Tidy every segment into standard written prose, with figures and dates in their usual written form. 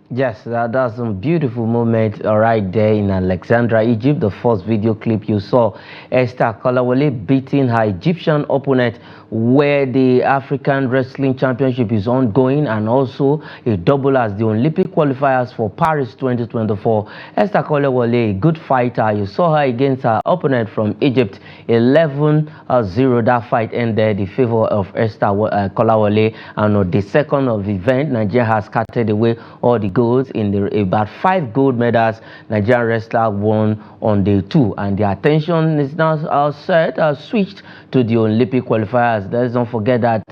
Yes, that's some beautiful moment right there in Alexandria, Egypt. The first video clip you saw, Esther Kolawole beating her Egyptian opponent, where the African Wrestling Championship is ongoing, and also a double as the Olympic qualifiers for Paris 2024. Esther Kolawole, a good fighter. You saw her against her opponent from Egypt, 11-0. That fight ended in favor of Esther Kolawole, and on the second of the event, Nigeria has carted away all the goals in about 5 gold medals Nigerian wrestler won on day 2, and the attention is now switched to the Olympic qualifiers. Let's not forget that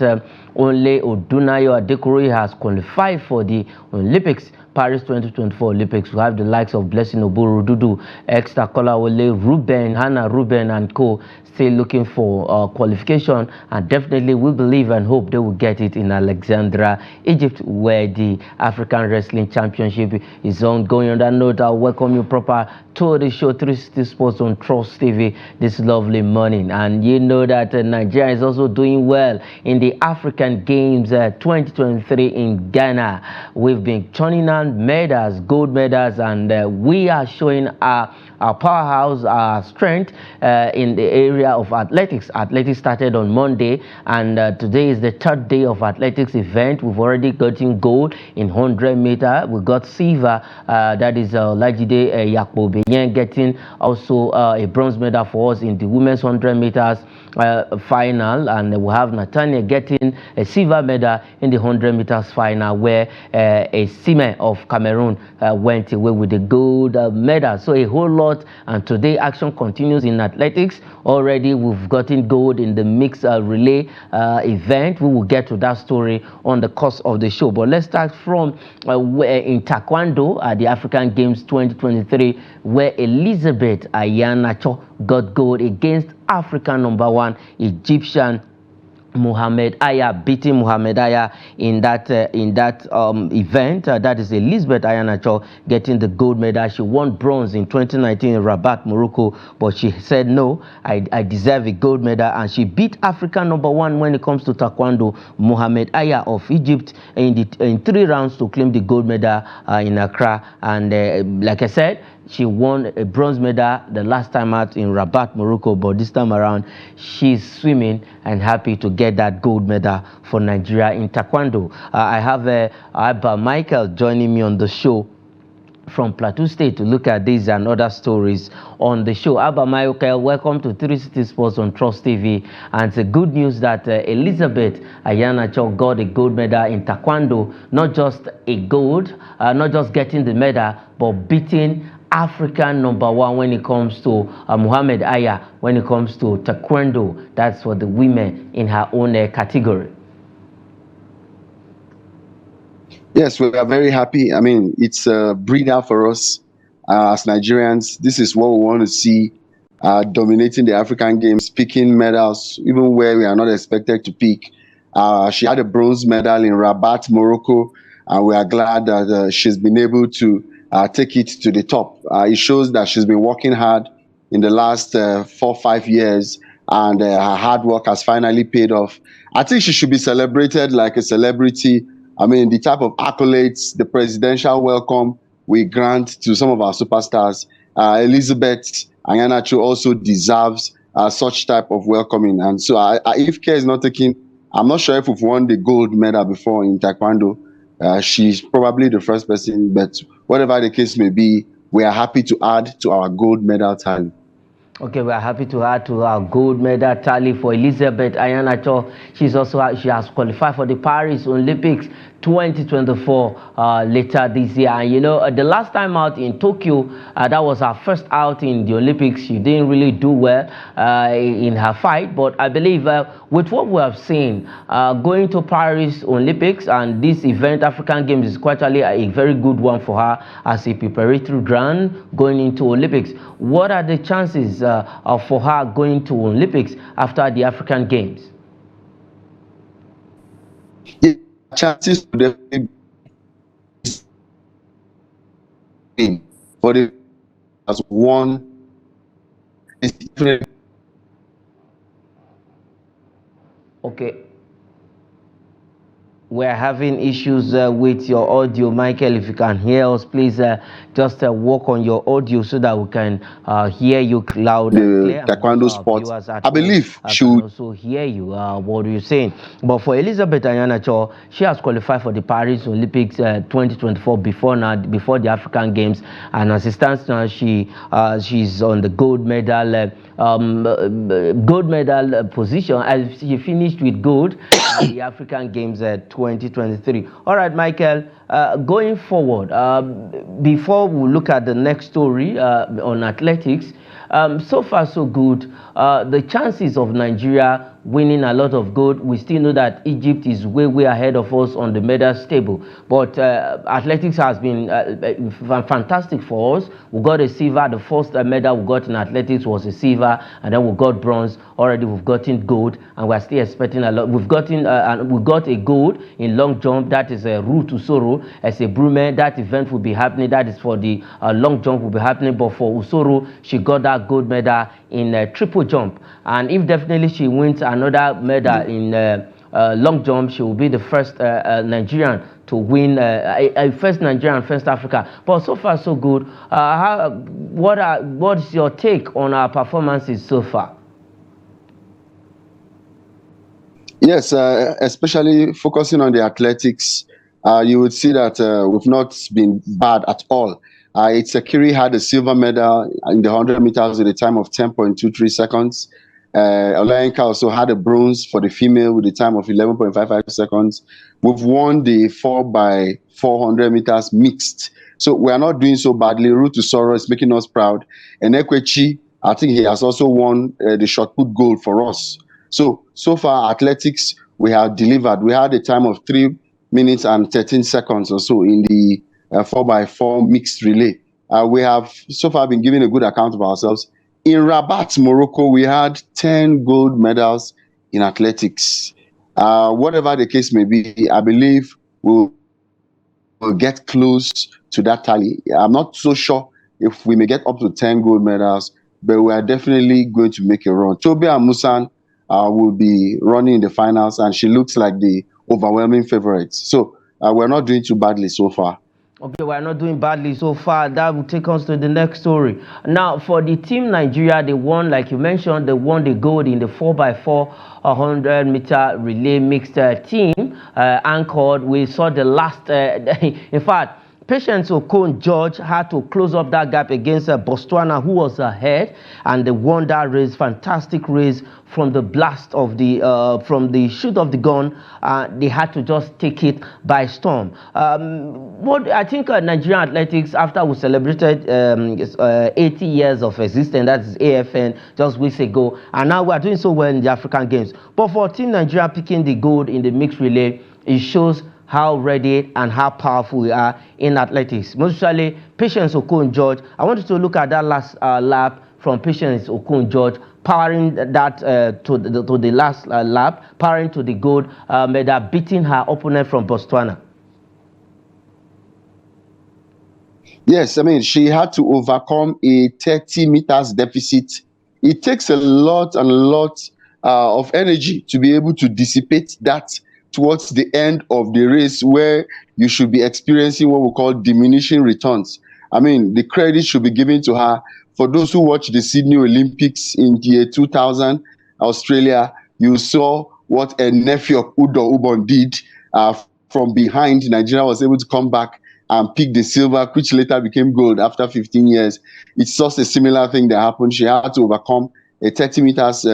only Odunayo Adekunle has qualified for the Olympics. Paris 2024 Olympics. We have the likes of Blessing Oborududu, Extra Kolawole, Ruben, Hannah Ruben, and co. still looking for qualification, and definitely we believe and hope they will get it in Alexandria, Egypt, where the African Wrestling Championship is ongoing. On that note, I'll welcome you proper to the show 360 Sports on Trust TV this lovely morning. And you know that Nigeria is also doing well in the African Games 2023 in Ghana. We've been turning on medals, gold medals, and we are showing our powerhouse, our strength in the area of athletics. Athletics started on Monday, and today is the third day of athletics event. We've already gotten gold in 100 meter. We got silver, that is Lajide Yakpo getting also a bronze medal for us in the women's 100 meters final, and we have Nathaniel getting a silver medal in the 100 meters final, where a Sime of Cameroon went away with the gold medal. So a whole lot, and today action continues in athletics. Already we've gotten gold in the mixed relay event. We will get to that story on the course of the show, but let's start from in taekwondo at the African Games 2023, where Elizabeth Ayanacho got gold against African #1 Egyptian Muhammad Aya, beating Muhammad Aya in that event. That is Elizabeth Ayanacho getting the gold medal. She won bronze in 2019 in Rabat, Morocco, but she said no, I deserve a gold medal, and she beat African #1 when it comes to taekwondo, Muhammad Aya of Egypt, in 3 rounds to claim the gold medal in Accra. And like I said, she won a bronze medal the last time out in Rabat, Morocco, but this time around she's swimming and happy to get that gold medal for Nigeria in taekwondo. I have Abba Michael joining me on the show from Plateau State to look at these and other stories on the show. Abba Michael, welcome to 360 Sports on Trust TV. And it's a good news that Elizabeth Ayanacho got a gold medal in taekwondo, not just a gold, not just getting the medal, but beating African #1 when it comes to Muhammad Aya, when it comes to taekwondo. That's for the women in her own category. Yes, we are very happy. I mean, it's a breather for us as Nigerians. This is what we want to see, dominating the African Games, picking medals, even where we are not expected to pick. She had a bronze medal in Rabat, Morocco, and we are glad that she's been able to take it to the top. It shows that she's been working hard in the last 4 or 5 years, and her hard work has finally paid off. I think she should be celebrated like a celebrity. I mean, the type of accolades, the presidential welcome we grant to some of our superstars. Elizabeth Ayanacho also deserves such type of welcoming. And so if care is not taken, I'm not sure if we've won the gold medal before in taekwondo. She's probably the first person, but whatever the case may be, we are happy to add to our gold medal tally. Okay, we are happy to add to our gold medal tally for Elizabeth Ayanacho. She has qualified for the Paris Olympics 2024 later this year. And you know, the last time out in Tokyo, that was her first out in the Olympics. She didn't really do well in her fight, but I believe with what we have seen, going to Paris Olympics and this event, African Games, is quite a very good one for her as a preparatory ground going into Olympics. What are the chances for her going to Olympics after the African Games? Yeah, chances to definitely be for the as one is definitely. Okay. We're having issues with your audio, Michael. If you can hear us, please just work on your audio so that we can hear you loud and The clear, and also taekwondo our sport. viewers at I home believe she can would. also hear you, what you're saying. But for Elizabeth Anyanacho, she has qualified for the Paris Olympics 2024 before the African Games, and as it stands now, she's on the gold medal position, as she finished with gold at the African Games 2023. All right, Michael, going forward, before we look at the next story on athletics, so far so good. The chances of Nigeria winning a lot of gold, we still know that Egypt is way ahead of us on the medal table. But athletics has been fantastic for us. We got a silver. The first medal we got in athletics was a silver, and then we got bronze. Already we've gotten gold, and we're still expecting a lot. We got a gold in long jump. That is a route to Usoro as a Brume. That event will be happening. That is for the long jump will be happening. But for Usoro, she got that gold medal in triple jump. And if definitely she wins another medal in long jump, she will be the first Nigerian to win, first Nigerian, first Africa. But so far so good. What's your take on our performances so far? Yes, especially focusing on the athletics, you would see that we've not been bad at all. Itzekiri had a silver medal in the 100 meters with a time of 10.23 seconds. Olayinka also had a bronze for the female with a time of 11.55 seconds. We've won the 4x400 meters mixed. So we are not doing so badly. Route to Sorrow is making us proud. And Ekwechi, I think he has also won the shot put gold for us. So far, athletics, we have delivered. We had a time of 3 minutes and 13 seconds or so in the 4x4 mixed relay. We have so far been giving a good account of ourselves. In Rabat, Morocco, we had 10 gold medals in athletics. Whatever the case may be, I believe we'll get close to that tally. I'm not so sure if we may get up to 10 gold medals, but we are definitely going to make a run. Tobi Amusan will be running in the finals, and she looks like the overwhelming favorite. So we're not doing too badly so far. Okay, we're not doing badly so far. That will take us to the next story. Now, for the team Nigeria, they won, like you mentioned, they won the gold in the 4x4 100-meter relay mixed team anchored. We saw the last, in fact, Patience Okon George had to close up that gap against Botswana, who was ahead, and they won that race. Fantastic race from the blast of the from the shoot of the gun. They had to just take it by storm. What I think Nigerian athletics, after we celebrated 80 years of existence, that is AFN, just weeks ago, and now we are doing so well in the African Games. But for Team Nigeria picking the gold in the mixed relay, it shows how ready and how powerful we are in athletics. Mostly, Patience Okon George. I want you to look at that last lap from Patience Okon George, powering that to the last lap, powering to the gold medal, beating her opponent from Botswana. Yes, I mean, she had to overcome a 30 meters deficit. It takes a lot and a lot of energy to be able to dissipate that towards the end of the race, where you should be experiencing what we call diminishing returns. I mean, the credit should be given to her. For those who watched the Sydney Olympics in the year 2000, Australia, you saw what a nephew of Udo Ubon did from behind. Nigeria was able to come back and pick the silver, which later became gold after 15 years. It's just a similar thing that happened. She had to overcome a 30 meters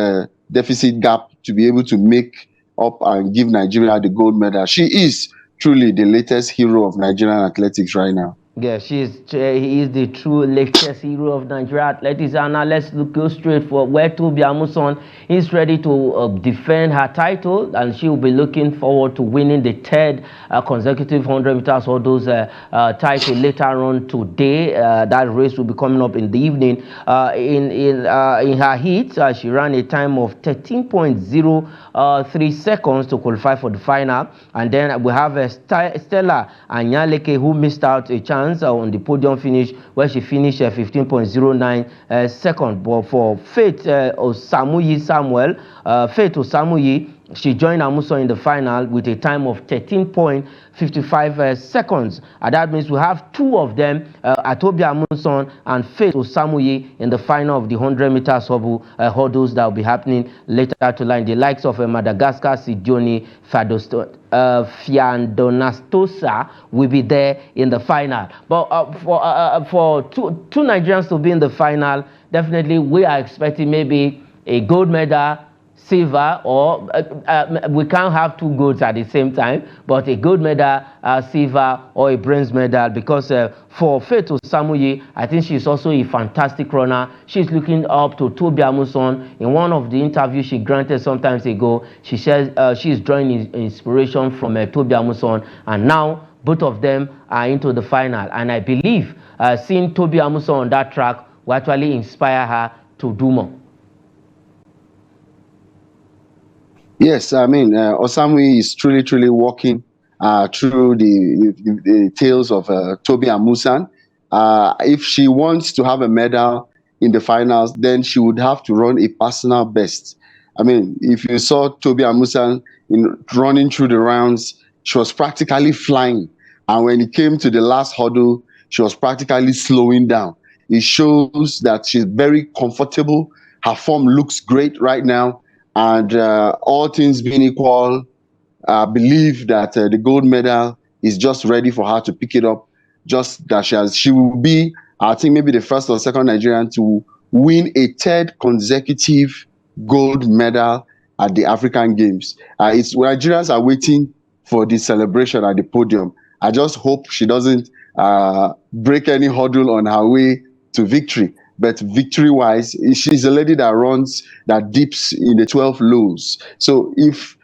deficit gap to be able to make up and give Nigeria the gold medal. She is truly the latest hero of Nigerian athletics right now. Yeah, he is the true latest hero of Nigeria athletics. And now let's go straight for where Tobi Amusan is ready to defend her title, and she will be looking forward to winning the third consecutive 100 meters hurdles title later on today. That race will be coming up in the evening. In her heat, she ran a time of 13.03 seconds to qualify for the final, and then we have Stella Anyaleke, who missed out a chance on the podium finish, where she finished 15.09 seconds. But for Faith Osamuyi she joined Amusan in the final with a time of 13.55 seconds. That means we have two of them, Tobi Amusan and Faith Osamuyi, in the final of the 100 meters hurdles that will be happening later tonight. The likes of Madagascar, Sidioni, Fiandonastosa will be there in the final. But for two Nigerians to be in the final, definitely we are expecting maybe a gold medal, silver, or we can't have two golds at the same time, but a gold medal, silver, or a bronze medal, because for Faith Osamuyi, I think she's also a fantastic runner. She's looking up to Tobi Amusan. In one of the interviews she granted some time ago, she says she's drawing inspiration from Tobi Amusan, and now both of them are into the final. And I believe seeing Tobi Amusan on that track will actually inspire her to do more. Yes, I mean, Osamui is truly walking through the tales of Tobi Amusan. If she wants to have a medal in the finals, then she would have to run a personal best. I mean, if you saw Tobi Amusan running through the rounds, she was practically flying. And when it came to the last hurdle, she was practically slowing down. It shows that she's very comfortable. Her form looks great right now. And all things being equal, I believe that the gold medal is just ready for her to pick it up. Just that she will be, I think, maybe the first or second Nigerian to win a third consecutive gold medal at the African Games. Nigerians are waiting for the celebration at the podium. I just hope she doesn't break any hurdle on her way to victory. But victory-wise, she's a lady that dips in the 12 lows. So if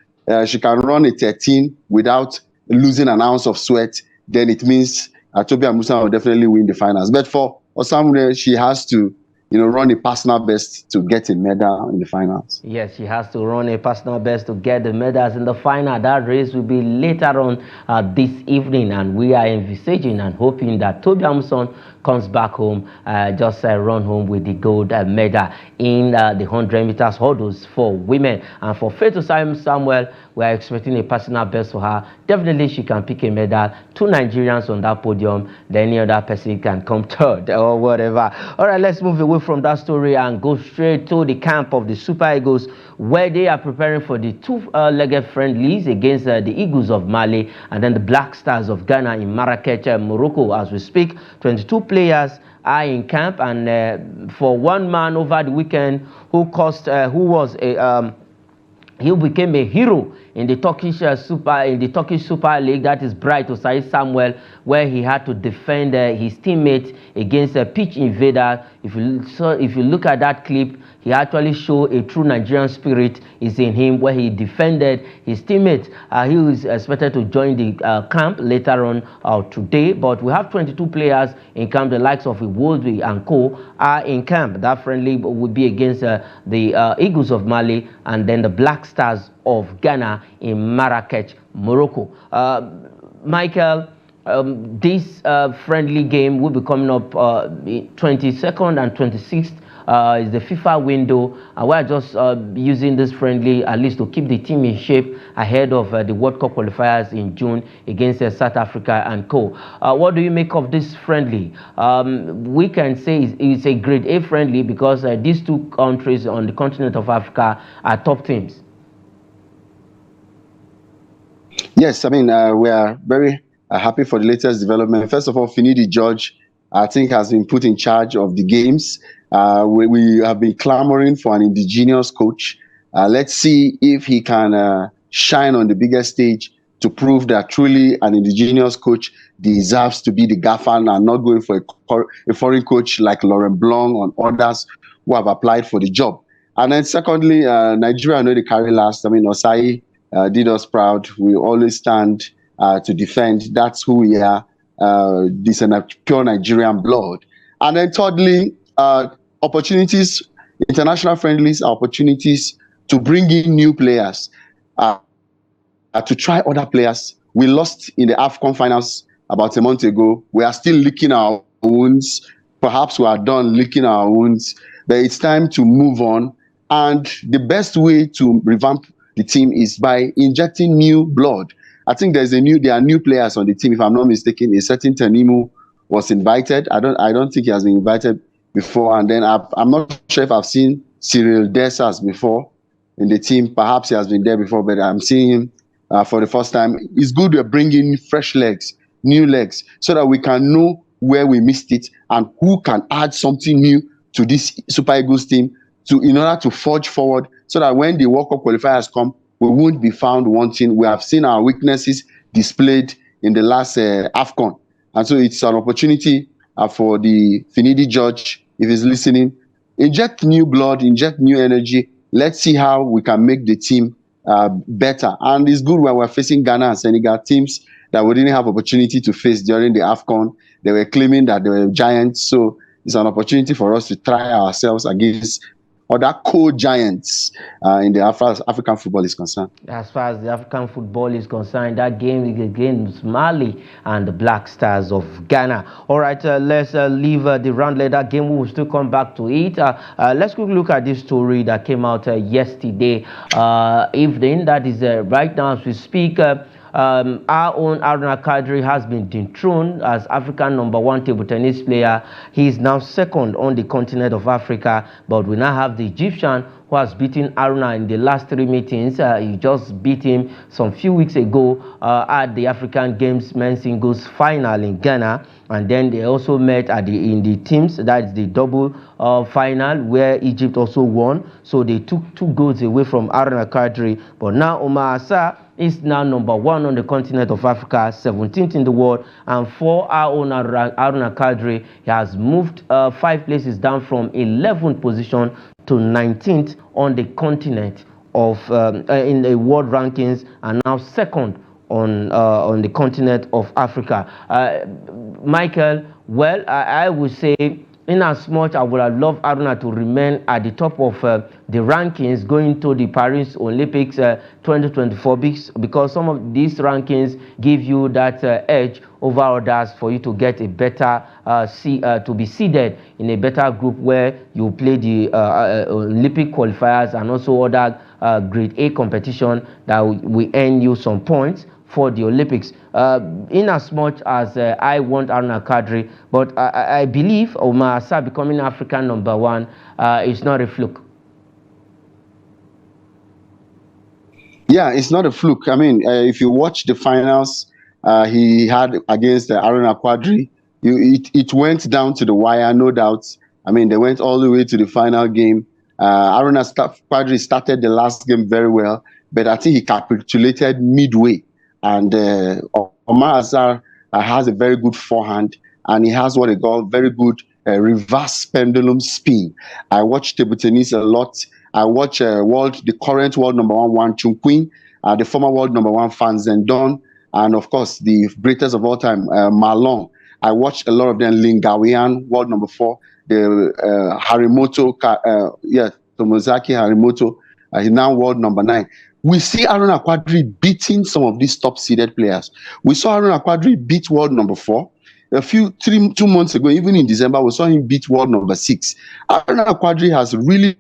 she can run a 13 without losing an ounce of sweat, then it means Tobi Amusan will definitely win the finals. But for Osamure, she has to run a personal best to get a medal in the finals. Yes, she has to run a personal best to get the medals in the final. That race will be later on this evening, and we are envisaging and hoping that Tobi Amusan comes back home, run home with the gold medal in the 100 meters hurdles for women. And for Faith Samuel, we are expecting a personal best for her. Definitely she can pick a medal. Two Nigerians on that podium, then any other person can come third or whatever. All right, let's move away from that story and go straight to the camp of the Super Eagles, where they are preparing for the two-legged friendlies against the Eagles of Mali and then the Black Stars of Ghana in Marrakech, Morocco. As we speak, 22 players are in camp, and for one man over the weekend he became a hero in the Turkish Super League, that is Bright Osai Samuel, where he had to defend his teammate against a pitch invader. If you look at that clip, he actually showed a true Nigerian spirit is in him, where he defended his teammate. He is expected to join the camp later on today, but we have 22 players in camp. The likes of Iwobi and Co are in camp. That friendly would be against the Eagles of Mali and then the Black Stars of Ghana in Marrakech, Morocco. Michael, this friendly game will be coming up 22nd and 26th. Is the FIFA window, and we're just using this friendly at least to keep the team in shape ahead of the World Cup qualifiers in June against South Africa and Co. What do you make of this friendly? We can say it's a grade A friendly because these two countries on the continent of Africa are top teams. Yes, I mean, we are very happy for the latest development. First of all, Finidi George, I think, has been put in charge of the games. We have been clamoring for an indigenous coach. Let's see if he can shine on the biggest stage to prove that truly an indigenous coach deserves to be the gaffer and not going for a foreign coach like Laurent Blanc and others who have applied for the job. And then secondly, Nigeria, I know they carry last. I mean, Osai did us proud. We always stand to defend. That's who we are. This is a pure Nigerian blood. And then thirdly, opportunities, international friendlies, opportunities to bring in new players, to try other players. We lost in the AFCON finals about a month ago. We are still licking our wounds. Perhaps we are done licking our wounds, but it's time to move on. And the best way to revamp the team is by injecting new blood. I think there are new players on the team. If I'm not mistaken, a certain Tanimu was invited. I don't think he has been invited before. And then I'm not sure if I've seen Cyril Dessas before in the team. Perhaps he has been there before, but I'm seeing him for the first time. It's good we're bringing fresh legs, new legs, so that we can know where we missed it and who can add something new to this Super Eagles team in order to forge forward, so that when the World Cup qualifiers come, we won't be found wanting. We have seen our weaknesses displayed in the last AFCON. And so it's an opportunity for the Finidi Judge, if he's listening, inject new blood, inject new energy. Let's see how we can make the team better. And it's good when we're facing Ghana and Senegal, teams that we didn't have opportunity to face during the AFCON. They were claiming that they were giants. So it's an opportunity for us to try ourselves against other co-giants in the African football is concerned. As far as the African football is concerned, that game is against Mali and the Black Stars of Ghana. All right, let's leave the round leader game. We will still come back to it. Let's quickly look at this story that came out yesterday evening. That is right now as we speak. Our own Aruna Kadri has been dethroned as African #1 table tennis player. He is now second on the continent of Africa, but we now have the Egyptian who has beaten Aruna in the last 3 meetings. He just beat him some few weeks ago at the African Games men's singles final in Ghana. And then they also met in the teams, that's the double final, where Egypt also won. So they took 2 goals away from Aruna Kadri. But now Omar Assar is now #1 on the continent of Africa, 17th in the world. And for our own Aruna Kadri, he has moved 5 places down from 11th position to 19th on the continent of in the world rankings, and now second on the continent of Africa. Michael, well, I would say, in as much I would have loved Aruna to remain at the top of the rankings going to the Paris Olympics 2024, because some of these rankings give you that edge over others for you to get a better to be seeded in a better group where you play the Olympic qualifiers and also other grade A competition that will earn you some points for the Olympics. In as much as I want Aruna Kadri, but I believe Omar Assar becoming African #1 is not a fluke. Yeah, it's not a fluke. I mean, if you watch the finals he had against Aruna Kadri, it went down to the wire, no doubt. I mean, they went all the way to the final game. Aruna Kadri started the last game very well, but I think he capitulated midway. And Omar Assar has a very good forehand, and he has what they call very good reverse pendulum spin. I watch table tennis a lot. I watch the current world #1 Wang Chunqing, the former world #1 Fan Zhendong, and of course the greatest of all time, Ma Long. I watch a lot of them. Lin Gaoyan, world #4, the Harimoto, Tomozaki Harimoto, he's now world #9. We see Aruna Kadri beating some of these top-seeded players. We saw Aruna Kadri beat world #4. 2 months ago, even in December, we saw him beat world #6. Aruna Kadri has really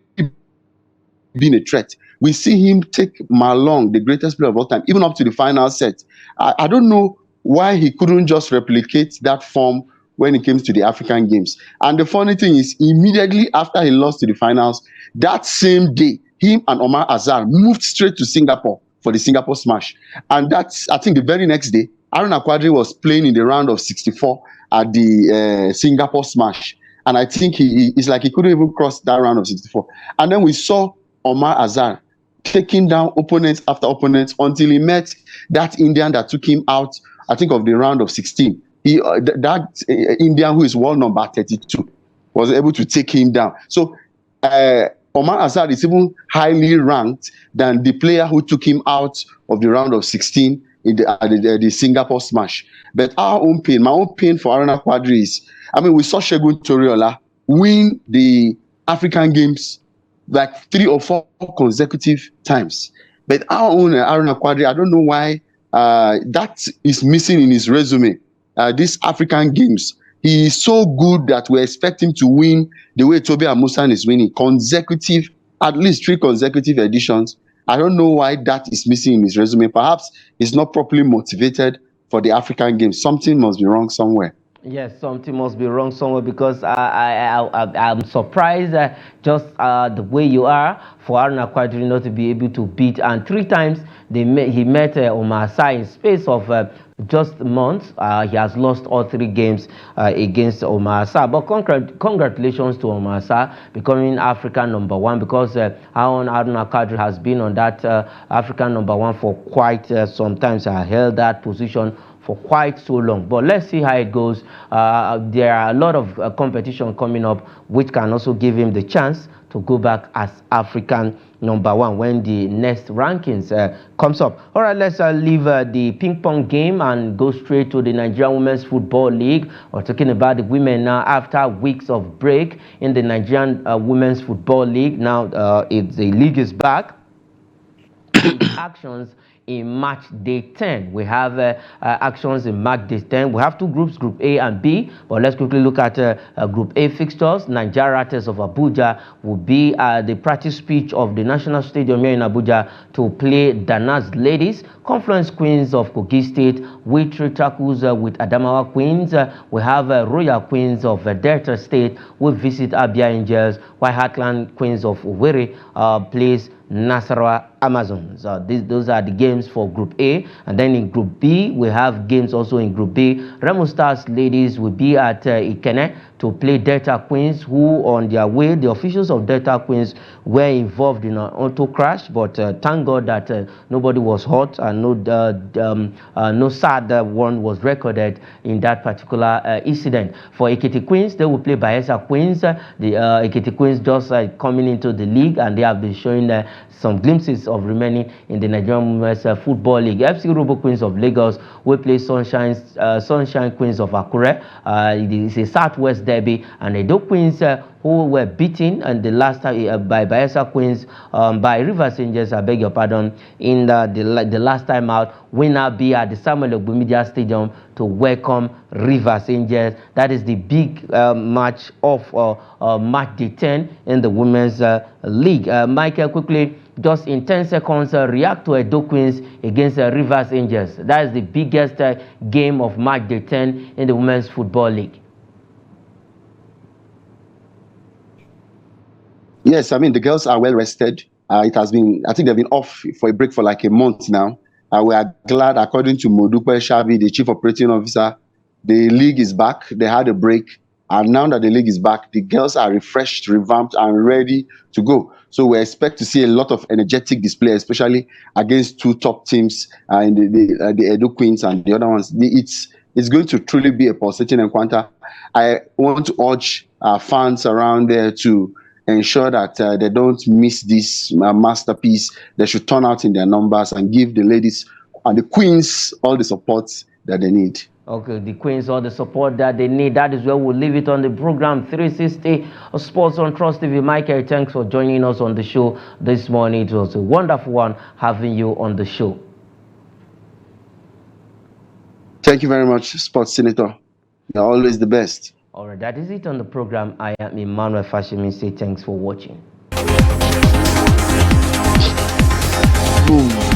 been a threat. We see him take Malong, the greatest player of all time, even up to the final set. I don't know why he couldn't just replicate that form when it came to the African Games. And the funny thing is, immediately after he lost to the finals, that same day, him and Omar Assar moved straight to Singapore for the Singapore Smash. And that's, I think, the very next day, Aruna Kadri was playing in the round of 64 at the Singapore Smash. And I think it's like he couldn't even cross that round of 64. And then we saw Omar Assar taking down opponents after opponents until he met that Indian that took him out, I think, of the round of 16. That Indian who is world number 32 was able to take him down. So Omar Assar is even highly ranked than the player who took him out of the round of 16 in the Singapore Smash. But my own pain for Aruna Kadri is, I mean, we saw Segun Toriola win the African Games like 3 or 4 consecutive times. But our own Aruna Kadri, I don't know why that is missing in his resume. These African Games, he is so good that we expect him to win the way Tobi Amusan is winning, at least 3 consecutive editions. I don't know why that is missing in his resume. Perhaps he's not properly motivated for the African Games. Something must be wrong somewhere. Yes, something must be wrong somewhere because I'm surprised the way you are for Aruna Quadri not to be able to beat. And three times he met Omar Sy in space of just months. He has lost all three games against Omar Sy. But congratulations to Omar Sy becoming African #1 because Aruna Quadri has been on that African #1 for quite some time. So I held that position for quite so long. But let's see how it goes. There are a lot of competition coming up which can also give him the chance to go back as African #1 when the next rankings comes up. All right, let's leave the ping pong game and go straight to the Nigerian Women's Football League. We're talking about the women now after weeks of break in the Nigerian Women's Football League. Now the league is back. Actions in match day 10. We have actions in match day 10. We have two groups, Group A and B. But let's quickly look at Group A fixtures. Nigeria Ratters of Abuja will be the practice pitch of the National Stadium here in Abuja to play Danas Ladies. Confluence Queens of Kogi State with three tackles with Adamawa Queens. We have Royal Queens of Delta State will visit Abia Angels, while Heartland Queens of Owerri plays Nasarawa Amazons. Those are the games for Group A. And then in Group B, we have games also in Group B. Remo Stars ladies will be at Ikene to play Delta Queens, who on their way, the officials of Delta Queens were involved in an auto crash, but thank God that nobody was hurt and no sad one was recorded in that particular incident. For Ekiti Queens, they will play Bayelsa Queens. The Ekiti Queens just coming into the league, and they have been showing some glimpses of remaining in the Nigerian Women's Football League. FC Robo Queens of Lagos will play Sunshine Queens of Akure. It is a Southwest derby, and Edo Queens who were beaten and the last time by Bayelsa Queens by Rivers Angels, I beg your pardon, in the last time out, will now be at the Samuel Ogbumedia Stadium to welcome Rivers Angels. That is the big match of match day 10 in the Women's League. Michael, quickly, just in 10 seconds, react to Edo Queens against Rivers Angels. That is the biggest game of match day 10 in the Women's Football League. Yes, I mean, the girls are well rested. It has been, I think they've been off for a break for like a month now. We are glad, according to Modupe Shavi, the chief operating officer, the league is back. They had a break. And now that the league is back, the girls are refreshed, revamped, and ready to go. So we expect to see a lot of energetic display, especially against two top teams in the Edo Queens and the other ones. It's going to truly be a pulsating encounter. I want to urge fans around there to ensure that they don't miss this masterpiece. They should turn out in their numbers and give the ladies and the queens all the support that they need. Okay, the Queens, all the support that they need. That is where we'll leave it on the program 360 of Sports on Trust TV. Michael, thanks for joining us on the show this morning. It was a wonderful one having you on the show. Thank you very much, Sports Senator. You're always the best. All right, that is it on the program. I am Emmanuel Fashimi. Say thanks for watching. Boom.